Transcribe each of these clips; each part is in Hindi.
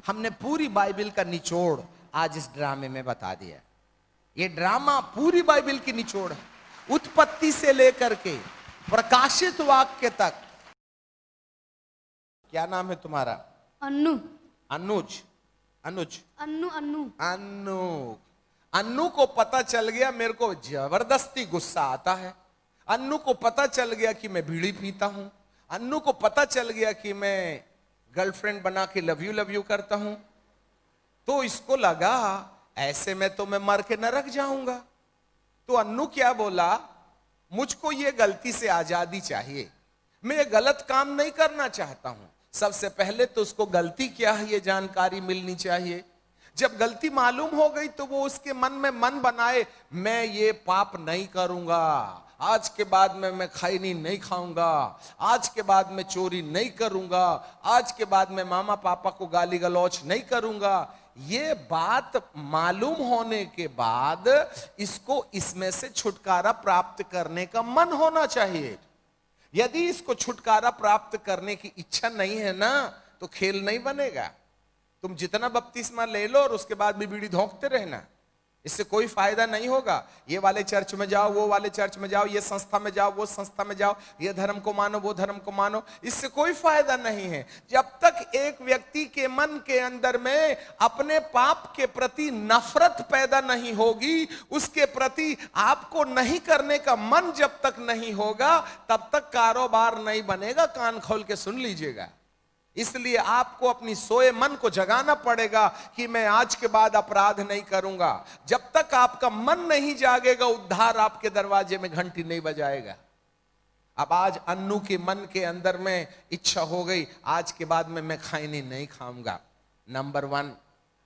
हमने पूरी बाइबल का निचोड़ आज इस ड्रामे में बता दिया। ये ड्रामा पूरी बाइबल की निचोड़ है, उत्पत्ति से लेकर के प्रकाशित वाक्य तक। क्या नाम है तुम्हारा? अन्नू। अनुज? अनुज? अन्नू। अन्नू। अन्नू। अन्नू को पता चल गया, मेरे को जबरदस्ती गुस्सा आता है। अन्नू को पता चल गया कि मैं बीड़ी पीता हूं। अन्नू को पता चल गया कि मैं गर्लफ्रेंड बना के लव यू करता हूं। तो इसको लगा ऐसे में तो मैं मर के नरक जाऊंगा। तो अन्नू क्या बोला, मुझको ये गलती से आजादी चाहिए, मैं ये गलत काम नहीं करना चाहता हूं। सबसे पहले तो उसको गलती क्या है ये जानकारी मिलनी चाहिए। जब गलती मालूम हो गई तो वो उसके मन में मन बनाए, मैं ये पाप नहीं करूंगा, आज के बाद में मैं खैनी नहीं खाऊंगा, आज के बाद में चोरी नहीं करूंगा, आज के बाद में मामा पापा को गाली गलौच नहीं करूंगा। ये बात मालूम होने के बाद इसको इसमें से छुटकारा प्राप्त करने का मन होना चाहिए। यदि इसको छुटकारा प्राप्त करने की इच्छा नहीं है ना, तो खेल नहीं बनेगा। तुम जितना बपतिस्मा ले लो और उसके बाद भी बीड़ी धोंकते रहना, इससे कोई फायदा नहीं होगा। ये वाले चर्च में जाओ, वो वाले चर्च में जाओ, ये संस्था में जाओ, वो संस्था में जाओ, ये धर्म को मानो, वो धर्म को मानो, इससे कोई फायदा नहीं है। जब तक एक व्यक्ति के मन के अंदर में अपने पाप के प्रति नफरत पैदा नहीं होगी, उसके प्रति आपको नहीं करने का मन जब तक नहीं होगा, तब तक कारोबार नहीं बनेगा। कान खोल के सुन लीजिएगा। इसलिए आपको अपनी सोए मन को जगाना पड़ेगा कि मैं आज के बाद अपराध नहीं करूंगा। जब तक आपका मन नहीं जागेगा, उद्धार आपके दरवाजे में घंटी नहीं बजाएगा। अब आज अन्नू के मन के अंदर में इच्छा हो गई, आज के बाद में मैं खैनी नहीं खाऊंगा। नंबर 1,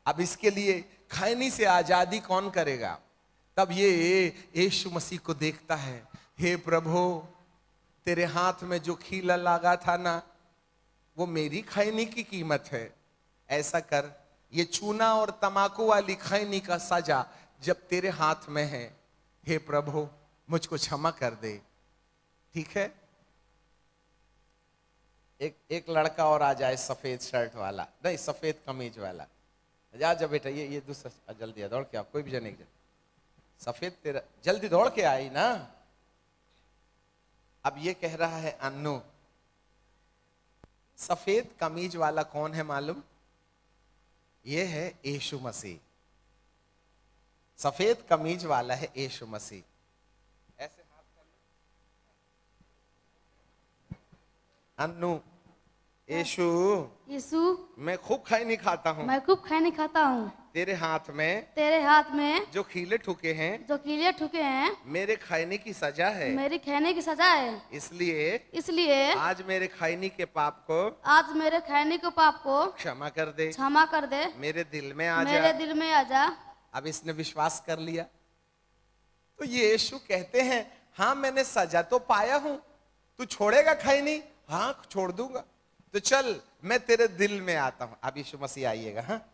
अब इसके लिए खैनी से आजादी कौन करेगा? तब ये यीशु मसीह को देखता है, हे प्रभु, तेरे हाथ में जो खीला लगा था ना, वो मेरी खैनी की कीमत है। ऐसा कर, ये चूना और तमाकू वाली खैनी का सजा जब तेरे हाथ में है, हे प्रभु मुझको क्षमा कर दे। ठीक है? एक लड़का और आ जाए, सफेद शर्ट वाला, नहीं सफेद कमीज वाला। जा बेटा, ये दूसरा जल्दी दौड़ के आओ, कोई भी जने सफेद, तेरा जल्दी दौड़ के आई ना। अब ये कह रहा है अन्नू, सफेद कमीज वाला कौन है मालूम? ये है यीशु मसीह। सफेद कमीज वाला है यीशु मसीह। ऐसे हाथ कर लो। अन्नू, यीशु, मैं खूब खैनी खाता हूँ, मैं खूब खैनी खाता हूँ। तेरे हाथ में जो खीले ठुके हैं, मेरे खैनी की सजा है, मेरी खैनी की सजा है। इसलिए आज मेरे खैनी के पाप को क्षमा कर दे, मेरे दिल में आ जा। अब इसने विश्वास कर लिया। तो ये यीशु कहते हैं, हाँ मैंने सजा तो पाया हूं, तू छोड़ेगा खैनी? हाँ छोड़ दूंगा। तो चल मैं तेरे दिल में आता हूं। अब यीशु मसीह आइएगा। हाँ,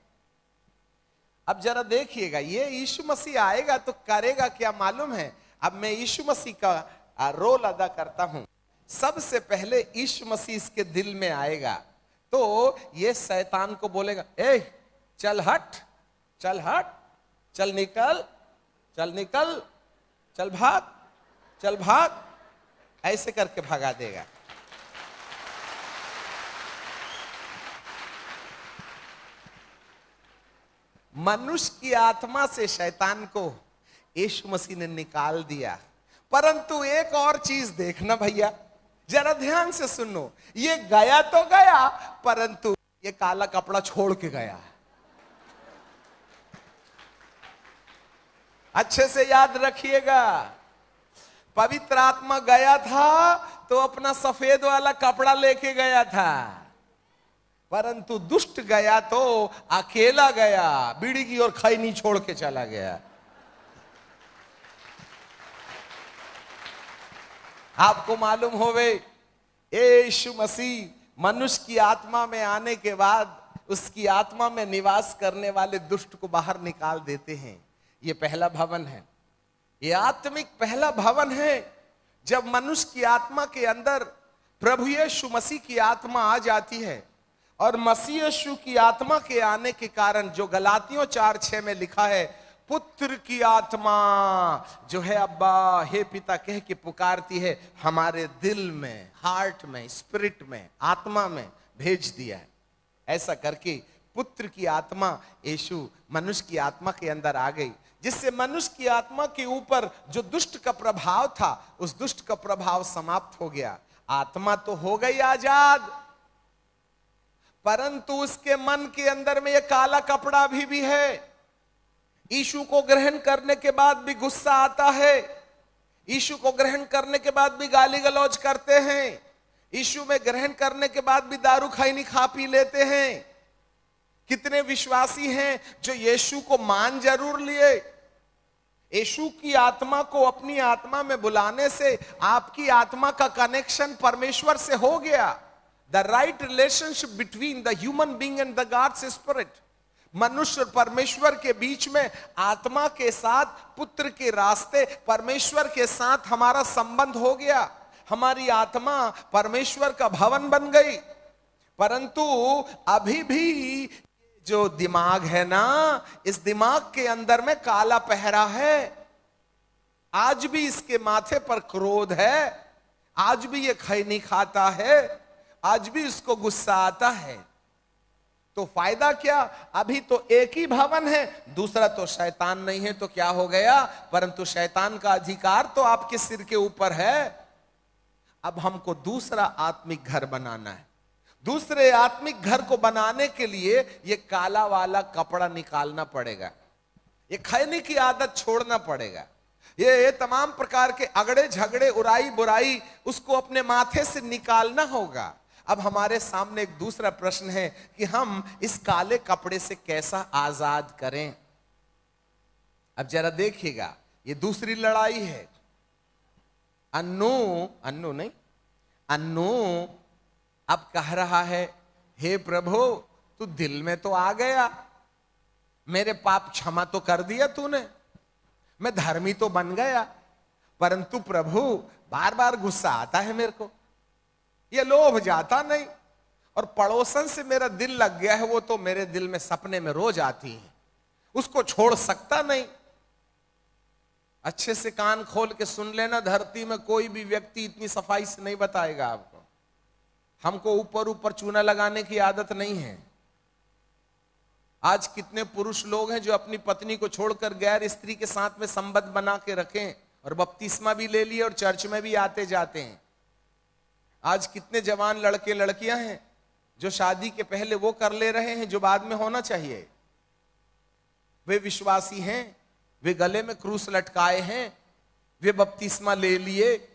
अब जरा देखिएगा, ये यीशु मसीह आएगा तो करेगा क्या मालूम है? अब मैं यीशु मसीह का रोल अदा करता हूं। सबसे पहले यीशु मसीह इसके दिल में आएगा तो ये शैतान को बोलेगा, ए चल हट, चल हट, चल निकल, चल निकल, चल भाग, चल भाग, ऐसे करके भगा देगा। मनुष्य की आत्मा से शैतान को यीशु मसीह ने निकाल दिया। परंतु एक और चीज देखना भैया, जरा ध्यान से सुनो। ये गया तो गया, परंतु ये काला कपड़ा छोड़ के गया। अच्छे से याद रखिएगा, पवित्र आत्मा गया था तो अपना सफेद वाला कपड़ा लेके गया था, परंतु दुष्ट गया तो अकेला गया, बीड़ी की और खैनी छोड़ के चला गया। आपको मालूम होवे, यीशु मसीह मनुष्य की आत्मा में आने के बाद उसकी आत्मा में निवास करने वाले दुष्ट को बाहर निकाल देते हैं। ये पहला भवन है, ये आत्मिक पहला भवन है। जब मनुष्य की आत्मा के अंदर प्रभु यीशु मसीह की आत्मा आ जाती है और मसीह यीशु की आत्मा के आने के कारण जो गलातियों 4:6 में लिखा है, पुत्र की आत्मा जो है अब्बा हे पिता कह के पुकारती है, हमारे दिल में, हार्ट में, स्पिरिट में, आत्मा में भेज दिया है। ऐसा करके पुत्र की आत्मा यीशु मनुष्य की आत्मा के अंदर आ गई, जिससे मनुष्य की आत्मा के ऊपर जो दुष्ट का प्रभाव था, उस दुष्ट का प्रभाव समाप्त हो गया। आत्मा तो हो गई आजाद, परंतु उसके मन के अंदर में यह काला कपड़ा भी है। यीशु को ग्रहण करने के बाद भी गुस्सा आता है, यीशु को ग्रहण करने के बाद भी गाली गलौज करते हैं, यीशु में ग्रहण करने के बाद भी दारू खैनी खा पी लेते हैं। कितने विश्वासी हैं जो यीशु को मान जरूर लिए, यीशु की आत्मा को अपनी आत्मा में बुलाने से आपकी आत्मा का कनेक्शन परमेश्वर से हो गया। The right relationship between the human being and the gods spirit, मनुष्य और परमेश्वर के बीच में आत्मा के साथ, पुत्र के रास्ते परमेश्वर के साथ हमारा संबंध हो गया। हमारी आत्मा परमेश्वर का भवन बन गई। परंतु अभी भी जो दिमाग है ना, इस दिमाग के अंदर में काला पहरा है। आज भी इसके माथे पर क्रोध है, आज भी ये खैनी खाता है, आज भी इसको गुस्सा आता है। तो फायदा क्या? अभी तो एक ही भवन है, दूसरा तो शैतान नहीं है तो क्या हो गया? परंतु शैतान का अधिकार तो आपके सिर के ऊपर है। अब हमको दूसरा आत्मिक घर बनाना है। दूसरे आत्मिक घर को बनाने के लिए ये काला वाला कपड़ा निकालना पड़ेगा, ये खैनी की आदत छोड़ना पड़ेगा, ये तमाम प्रकार के अगड़े झगड़े, उराई बुराई, उसको अपने माथे से निकालना होगा। अब हमारे सामने एक दूसरा प्रश्न है कि हम इस काले कपड़े से कैसा आजाद करें। अब जरा देखिएगा, ये दूसरी लड़ाई है। अन्नू अब कह रहा है, हे प्रभु तू दिल में तो आ गया, मेरे पाप क्षमा तो कर दिया तूने, मैं धर्मी तो बन गया, परंतु प्रभु बार बार गुस्सा आता है मेरे को, ये लोभ जाता नहीं, और पड़ोसन से मेरा दिल लग गया है, वो तो मेरे दिल में सपने में रोज आती है, उसको छोड़ सकता नहीं। अच्छे से कान खोल के सुन लेना, धरती में कोई भी व्यक्ति इतनी सफाई से नहीं बताएगा आपको। हमको ऊपर ऊपर चूना लगाने की आदत नहीं है। आज कितने पुरुष लोग हैं जो अपनी पत्नी को छोड़कर गैर स्त्री के साथ में संबंध बना के रखें और बपतिस्मा भी ले लिए और चर्च में भी आते जाते हैं। आज कितने जवान लड़के लड़कियां हैं जो शादी के पहले वो कर ले रहे हैं जो बाद में होना चाहिए। वे विश्वासी हैं, वे गले में क्रूस लटकाए हैं, वे बपतिस्मा ले लिए,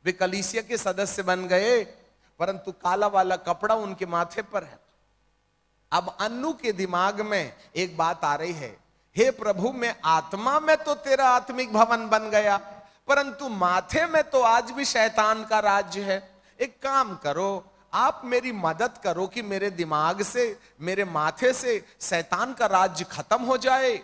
वे कलीसिया के सदस्य बन गए, परंतु काला वाला कपड़ा उनके माथे पर है। अब अन्नू के दिमाग में एक बात आ रही है, हे प्रभु मैं आत्मा में तो तेरा आत्मिक भवन बन गया, परंतु माथे में तो आज भी शैतान का राज्य है। एक काम करो, आप मेरी मदद करो कि मेरे दिमाग से, मेरे माथे से शैतान का राज्य खत्म हो जाए